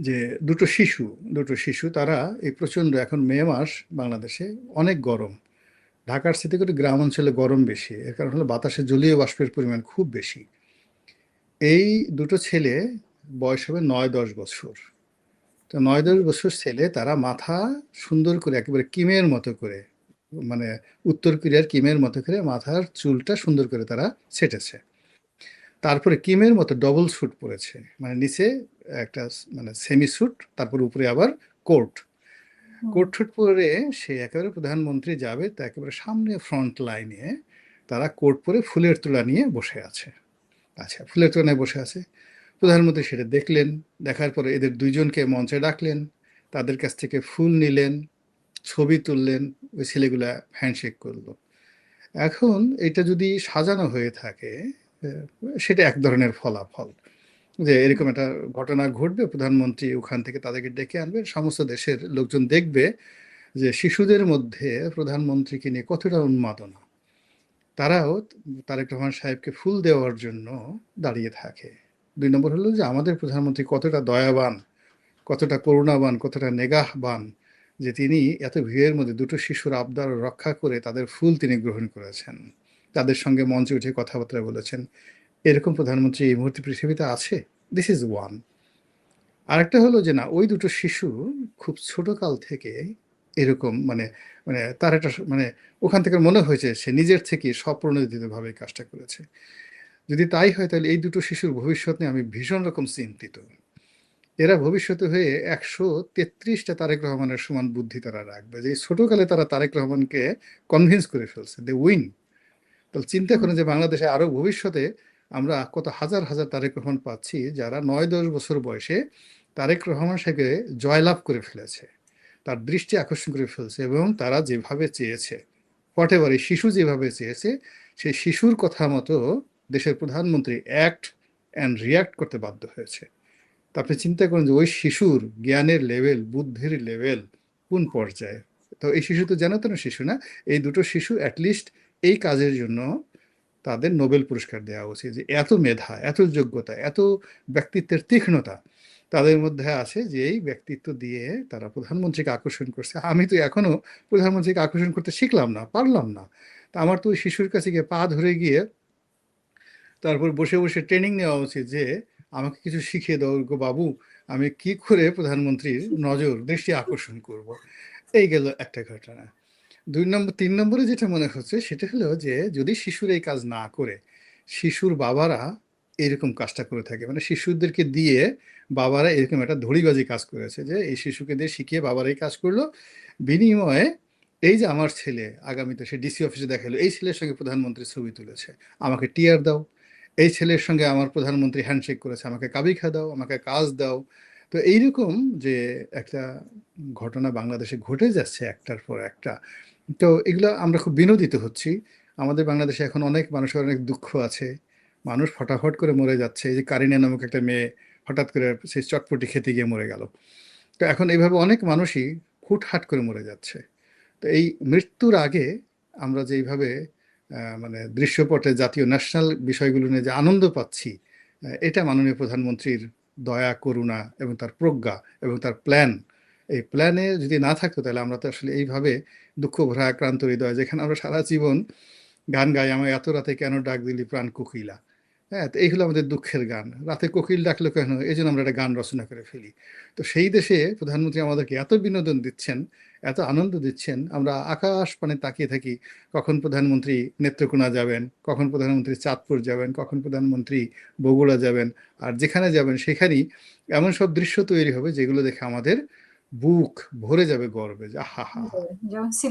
যে দুটো শিশু তারা এই প্রচন্ড এখন মে মাস বাংলাদেশে অনেক গরম। ঢাকার সাথে করে গ্রাম অঞ্চলে গরম বেশি, এর কারণ হলো বাতাসে জলীয় বাষ্পের পরিমাণ খুব বেশি। এই দুটো ছেলে বয়স হবে 9-10 বছর। তো 9-10 বছর ছেলে তারা মাথা সুন্দর করে একেবারে কিমের মতো করে, মানে উত্তর কোরিয়ার কিমের মতো করে মাথার চুলটা সুন্দর করে তারা ছেটেছে। তারপরে কিমের মতো ডবল স্যুট পরেছে, মানে নিচে একটা মানে সেমি স্যুট, তারপর উপরে আবার কোট। হুম। কোট ঠুট পরে সে একেবারে প্রধানমন্ত্রী যাবে, তা একেবারে সামনে ফ্রন্ট লাইনে তারা কোট পরে ফুলের তোড়া নিয়ে বসে আছে। আচ্ছা, ফুলের তোড়া নিয়ে বসে আছে। প্রধানমন্ত্রী সেটা দেখলেন, দেখার পরে এদের দুইজনকে মঞ্চে ডাকলেন, তাদের কাছ থেকে ফুল নিলেন, ছবি তুললেন, ওই ছেলেগুলা হ্যান্ডশেক করলো। এখন এটা যদি সাজানো হয়ে থাকে, সেটা এক ধরনের ফলাফল, যে এরকম একটা ঘটনা ঘটবে, প্রধানমন্ত্রী ওখান থেকে তাদেরকে ডেকে আনবে, সমস্ত দেশের লোকজন দেখবে যে শিশুদের মধ্যে প্রধানমন্ত্রীকে নিয়ে কতটা উন্মাদনা। তারাও তারেক রহমান সাহেবকে ফুল দেওয়ার জন্য দাঁড়িয়ে থাকে। 2 নম্বর হলো যে আমাদের প্রধানমন্ত্রী কতটা দয়াবান, কতটা করুণাবান, কতটা নেগাহবান, যে তিনি এত ভিড়ের মধ্যে দুটো শিশুর আবদার রক্ষা করে তাদের ফুল তিনি গ্রহণ করেছেন, তাদের সঙ্গে মঞ্চে উঠে কথাবার্তা বলেছেন। এরকম প্রধানমন্ত্রী এই মুহূর্তে পৃথিবীতে আছে? This is one. আরেকটা হলো যে না, ওই দুটো শিশু খুব ছোট কাল থেকে এরকম মানে মানে তার একটা মানে ওখান থেকে মনে হয়েছে সে নিজের থেকে স্বপ্রণোদিতভাবে এই কাজটা করেছে। যদি তাই হয় তাহলে এই দুটো শিশুর ভবিষ্যৎ নিয়ে আমি ভীষণ রকম চিন্তিত। এরা ভবিষ্যতে হয়ে 133টা তারেক রহমানের সমান বুদ্ধি তারা রাখবে, যে এই ছোটকালে তারা তারেক রহমানকে কনভিন্স করে ফেলছে, দে উইন। তাহলে চিন্তা হুম। করেন যে বাংলাদেশে আরো ভবিষ্যতে আমরা কত হাজার হাজার তারেক রহমান পাচ্ছি, যারা 9-10 বছর বয়সে তারেক রহমান সাহেবকে জয়লাভ করে ফেলেছে, তার দৃষ্টি আকর্ষণ করে ফেলছে, এবং তারা যেভাবে চেয়েছে, হোয়াট এভার, এই শিশু যেভাবে চেয়েছে, সেই শিশুর কথা মতো দেশের প্রধানমন্ত্রী অ্যাক্ট অ্যান্ড রিয়াক্ট করতে বাধ্য হয়েছে। তা আপনি চিন্তা করেন যে ওই শিশুর জ্ঞানের লেভেল, বুদ্ধির লেভেল কোন পর্যায়ে। তো এই শিশু তো যেন তেন শিশু না, এই দুটো শিশু অ্যাটলিস্ট এই কাজের জন্য তাদের নোবেল পুরস্কার দেওয়া উচিত, যে এত মেধা, এত যোগ্যতা, এত ব্যক্তিত্বের তীক্ষ্ণতা তাদের মধ্যে আছে, যে এই ব্যক্তিত্ব দিয়ে তারা প্রধানমন্ত্রীকে আকর্ষণ করছে। আমি তো এখনো প্রধানমন্ত্রীকে আকর্ষণ করতে শিখলাম না, পারলাম না। তা আমার তো ওই শিশুর কাছে গিয়ে পা ধরে গিয়ে তারপর বসে বসে ট্রেনিং নেওয়া উচিত, যে আমাকে কিছু শিখিয়ে দাও গো বাবু, আমি কি করে প্রধানমন্ত্রীর নজর দৃষ্টি আকর্ষণ করব। এই গেল একটা ঘটনা। 2 নম্বর 3 নম্বরে যেটা মনে হচ্ছে সেটা হলো যে যদি শিশুর এই কাজ না করে শিশুর বাবারা এরকম কাজটা করে থাকে, মানে শিশুদেরকে দিয়ে বাবারা এরকম একটা ধড়িবাজি কাজ করেছে, যে এই শিশুকে দিয়ে শিখিয়ে বাবারা এই কাজ করলো, বিনিময়ে এই যে আমার ছেলে আগামীতে সে ডিসি অফিসে দেখালো এই ছেলের সঙ্গে প্রধানমন্ত্রী ছবি তুলেছে, আমাকে টিয়ার দাও। এই ছেলের সঙ্গে আমার প্রধানমন্ত্রী হ্যান্ডশেক করেছে, আমাকে কাবিখা দাও, আমাকে কাজ দাও। তো এইরকম যে একটা ঘটনা বাংলাদেশে ঘটে যাচ্ছে একটার পর একটা, তো এগুলো আমরা খুব বিনোদিত হচ্ছি। আমাদের বাংলাদেশে এখন অনেক মানুষের অনেক দুঃখ আছে, মানুষ ফটাফট করে মরে যাচ্ছে। এই যে কারিনা নামক একটা মেয়ে হঠাৎ করে সেই চটপটি খেতে গিয়ে মরে গেল। তো এখন এইভাবে অনেক মানুষই হুটহাট করে মরে যাচ্ছে। তো এই মৃত্যুর আগে আমরা যে এইভাবে মানে দৃশ্যপটে জাতীয় ন্যাশনাল বিষয়গুলো নিয়ে যে আনন্দ পাচ্ছি, এটা মাননীয় প্রধানমন্ত্রীর দয়া, করুণা এবং তার প্রজ্ঞা এবং তার প্ল্যান। এই প্ল্যানে যদি না থাকতো তাহলে আমরা তো আসলে এইভাবে দুঃখ ভরা আক্রান্ত হৃদয়, যেখানে আমরা সারা জীবন গান গাই, আমার এত রাতে কেন ডাক দিলি প্রাণ কোকিলা। হ্যাঁ, তো এইগুলো আমাদের দুঃখের গান, রাতে কোকিল ডাকলো কেন, এই জন্য আমরা একটা গান রচনা করে ফেলি। তো সেই দেশে প্রধানমন্ত্রী আমাদেরকে এত বিনোদন দিচ্ছেন, এত আনন্দ দিচ্ছেন, আমরা আকাশ পানে তাকিয়ে থাকি কখন প্রধানমন্ত্রী নেত্রকোনা যাবেন, কখন প্রধানমন্ত্রী চাঁদপুর যাবেন, কখন প্রধানমন্ত্রী বগুড়া যাবেন। আর যেখানে যাবেন সেখানেই এমন সব দৃশ্য তৈরি হবে যেগুলো দেখে আমাদের বুক ভরে যাবে গর্বে, যে আহা হা হা। যেমন সিলেট